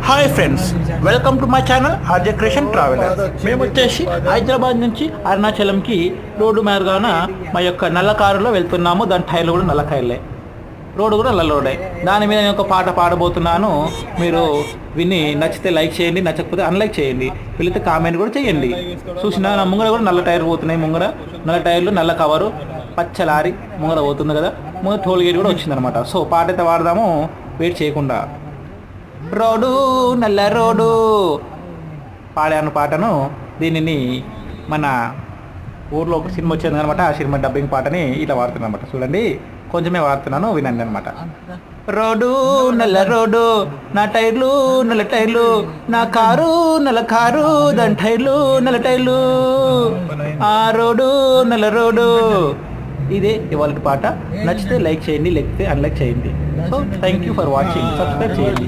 Hi friends, welcome to my channel RJ creation traveller. మేము వచ్చేసి హైదరాబాద్ నుంచి అరుణాచలంకి రోడ్డు మార్గాన మా యొక్క నల్ల కారులో వెళ్తున్నాము. దాని టైర్లు కూడా నల్ల టైర్లే, రోడ్డు కూడా నల్ల రోడే. దాని మీద నేను ఒక పాట పాడబోతున్నాను. మీరు విని నచ్చితే లైక్ చేయండి, నచ్చకపోతే అన్లైక్ చేయండి, వెళితే కామెంట్ కూడా చేయండి. చూసినా నా ముంగర కూడా నల్ల టైర్ పోతున్నాయి. ముంగర నల్ల టైర్లు, నల్ల కవరు, పచ్చ లారీ ముంగర పోతుంది కదా. ముంగర టోల్ గేట్ కూడా వచ్చిందనమాట. సో పాట అయితే వాడదాము వెయిట్ చేయకుండా. రోడ్డు నల్ల రోడ్డు పాడాను పాటను. దీనిని మన ఊర్లో ఒక సినిమా వచ్చింది అనమాట. ఆ సినిమా డబ్బింగ్ పాటని ఇట్లా వాడుతున్నాను అనమాట. చూడండి, కొంచెమే వాడుతున్నాను, వినండి అనమాట. రోడ్డు నల్ల రోడ్డు, నా టైర్లు నల్ల టైర్లు, నా కారు నల్ల కారు, దాని టైర్లు నల్ల టైర్లు, ఆ రోడ్డు నల్ల రోడ్డు. ఇదే ఇవాళ పాట. నచ్చితే లైక్ చేయండి, లేకపోతే అన్లైక్ చేయండి. So thank you for watching. Subscribe చేయండి.